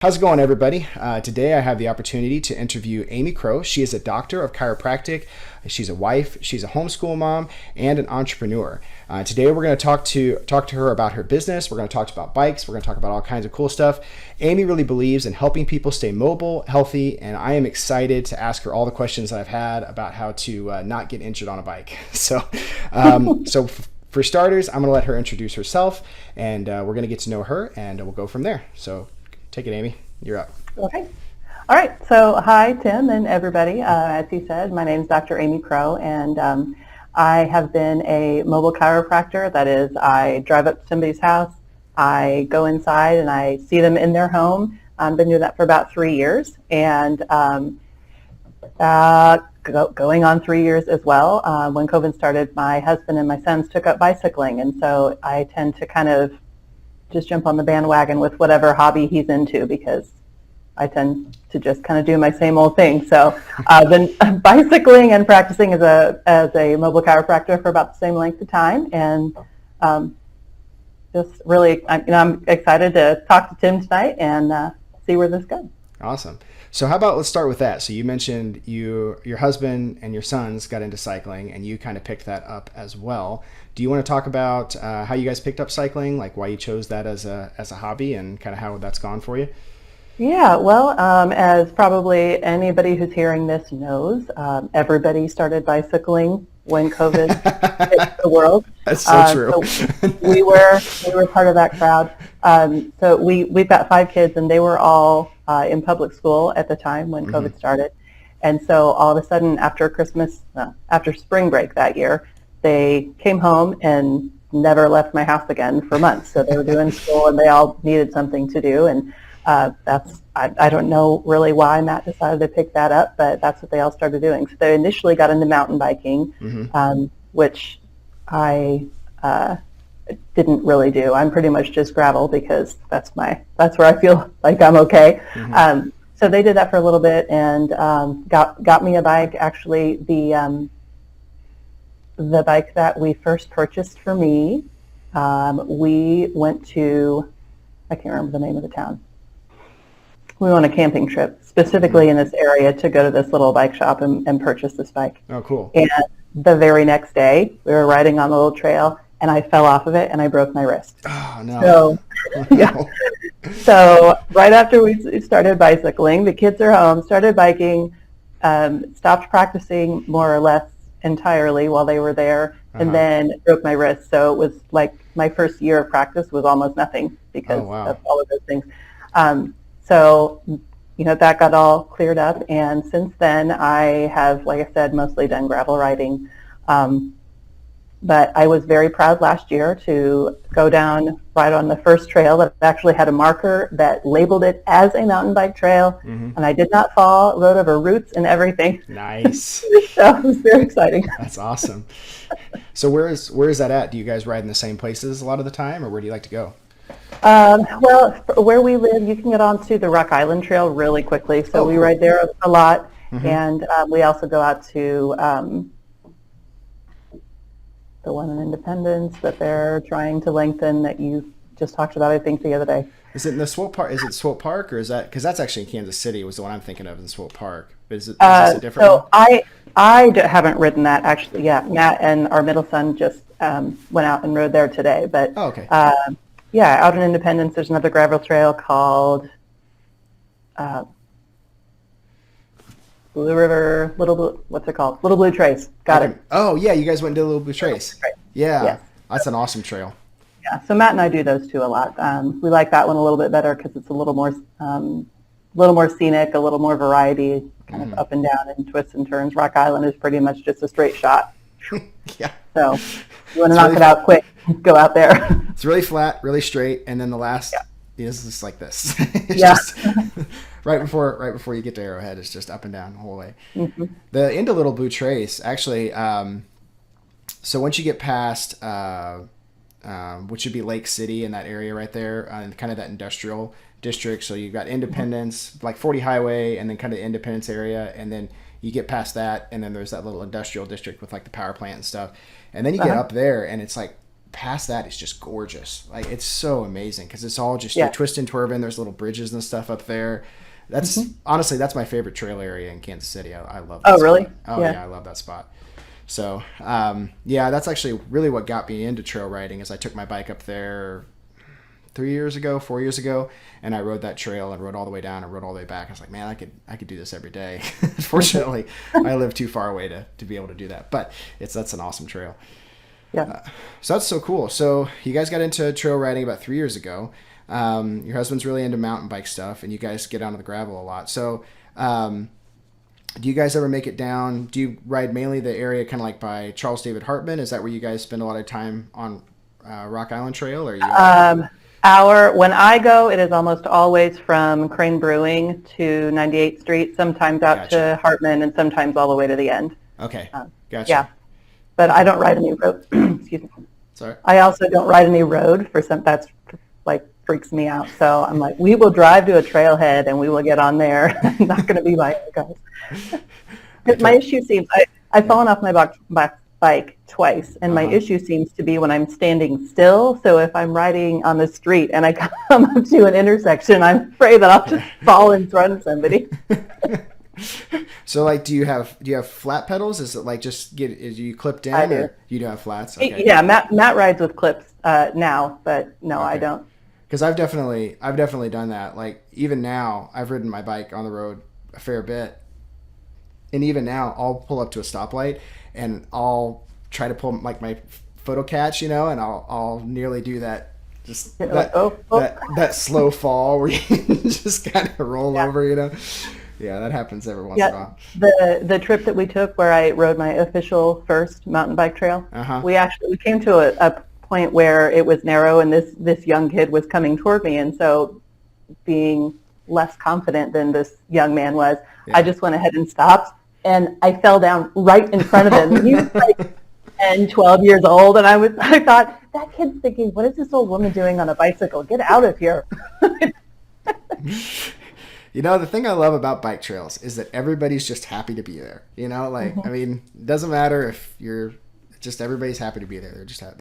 How's it going, everybody? Today I have the opportunity to interview Amy Crowe. She is a doctor of chiropractic. She's a wife. She's a homeschool mom and an entrepreneur. Today we're going to talk to her about her business. We're going to talk about bikes. We're going to talk about all kinds of cool stuff. Amy really believes in helping people stay mobile, healthy, and I am excited to ask her all the questions that I've had about how to not get injured on a bike. For starters, I'm going to let her introduce herself, and we're going to get to know her, and we'll go from there. So take it, Amy. You're up. Okay. All right. So hi, Tim and everybody. As he said, my name is Dr. Amy Crowe, and I have been a mobile chiropractor. That is, I drive up to somebody's house, I go inside, and I see them in their home. I've been doing that for about 3 years, and going on 3 years as well. When COVID started, my husband and my sons took up bicycling, and so I tend to kind of just jump on the bandwagon with whatever hobby he's into because I tend to just kind of do my same old thing. So I've been bicycling and practicing as a mobile chiropractor for about the same length of time, and just really, I'm excited to talk to Tim tonight and see where this goes. Awesome. So how about let's start with that. So you mentioned your husband and your sons got into cycling, and you kind of picked that up as well. Do you want to talk about how you guys picked up cycling, like why you chose that as a hobby, and kind of how that's gone for you? Yeah, well, as probably anybody who's hearing this knows, everybody started bicycling when COVID hit the world. That's so true. So we were part of that crowd. So we've got 5 kids, and they were all in public school at the time when COVID started. And so all of a sudden, after after spring break that year, they came home and never left my house again for months. So they were doing school, and they all needed something to do. And I don't know really why Matt decided to pick that up, but that's what they all started doing. So they initially got into mountain biking, which I didn't really do. I'm pretty much just gravel because that's where I feel like I'm okay. So they did that for a little bit and got me a bike. Actually, the bike that we first purchased for me, we went to, I can't remember the name of the town. We went on a camping trip specifically in this area to go to this little bike shop and purchase this bike. Oh, cool. And the very next day, we were riding on the little trail, and I fell off of it, and I broke my wrist. Oh, no. So, yeah. So right after we started bicycling, the kids are home, started biking, stopped practicing more or less entirely while they were there, and then broke my wrist. So it was like my first year of practice was almost nothing because of all of those things. So, that got all cleared up, and since then I have, like I said, mostly done gravel riding. But I was very proud last year to go down right on the first trail that actually had a marker that labeled it as a mountain bike trail, and I did not fall, rode over roots and everything. Nice. So it was very exciting. That's awesome. So where is that at? Do you guys ride in the same places a lot of the time, or where do you like to go? Well, where we live, you can get onto the Rock Island Trail really quickly, so we ride there a lot, and we also go out to the one in Independence that they're trying to lengthen that you just talked about, I think, the other day. Is it in the Swope Park? Is it Swope Park, or is that, because that's actually in Kansas City was the one I'm thinking of in Swope Park. Is this a different one? I haven't ridden that actually. Yeah, Matt and our middle son just went out and rode there today, but yeah, out in Independence, there's another gravel trail called Blue River, what's it called? Little Blue Trace. Got it. Oh, yeah, you guys went to Little Blue Trace. Yeah, yes. That's an awesome trail. Yeah, so Matt and I do those two a lot. We like that one a little bit better because it's a little more scenic, a little more variety, kind of up and down and twists and turns. Rock Island is pretty much just a straight shot. Yeah. So you want to knock it out quick, go out there. It's really flat, really straight, and then the last is just like this. It's just right before you get to Arrowhead, it's just up and down the whole way. The into Little Blue Trace, actually, so once you get past which would be Lake City in that area right there, and kind of that industrial district. So you've got Independence, like 40 Highway, and then kind of the Independence area, and then you get past that, and then there's that little industrial district with like the power plant and stuff. And then you get up there, and it's like past that is just gorgeous. Like, it's so amazing because it's all just Yeah. you twist and swerve in. There's little bridges and stuff up there. That's honestly, that's my favorite trail area in Kansas City. I love that Oh, spot. really? Oh Yeah. yeah, I love that spot. So yeah, that's actually really what got me into trail riding. Is I took my bike up there 4 years ago, and I rode that trail and rode all the way down and rode all the way back. I was like, man, I could do this every day. Fortunately, I live too far away to be able to do that, but that's an awesome trail. Yeah. So that's so cool. So you guys got into trail riding about 3 years ago. Your husband's really into mountain bike stuff, and you guys get onto the gravel a lot. So do you guys ever make it down? Do you ride mainly the area kind of like by Charles David Hartman? Is that where you guys spend a lot of time on Rock Island Trail? Or When I go, it is almost always from Crane Brewing to 98th Street, sometimes out to Hartman, and sometimes all the way to the end. Okay, gotcha. Yeah, but I don't ride any road. Excuse me. Sorry. I also don't ride any road for some. That's like freaks me out. So I'm like, we will drive to a trailhead and we will get on there. I'm not going to be my guys. My issue seems I've fallen off my bike twice, and my issue seems to be when I'm standing still. So if I'm riding on the street and I come up to an intersection, I'm afraid that I'll just fall in front of somebody. So like, do you have flat pedals? Is it like is you clipped in? I do. Or you do have flats? Okay. Yeah, Matt rides with clips now, but no, okay. I don't. Because I've definitely done that. Like, even now, I've ridden my bike on the road a fair bit, and even now, I'll pull up to a stoplight and I'll try to pull like my photo catch, and I'll nearly do that. Just that slow fall where you just kind of roll over, Yeah, that happens every once in a while. The trip that we took where I rode my official first mountain bike trail, we came to a point where it was narrow, and this young kid was coming toward me, and so being less confident than this young man was, I just went ahead and stopped, and I fell down right in front of him. He was like 10, 12 years old, and I thought, that kid's thinking, what is this old woman doing on a bicycle? Get out of here. The thing I love about bike trails is that everybody's just happy to be there. I mean, it doesn't matter if you're just, everybody's happy to be there. They're just happy.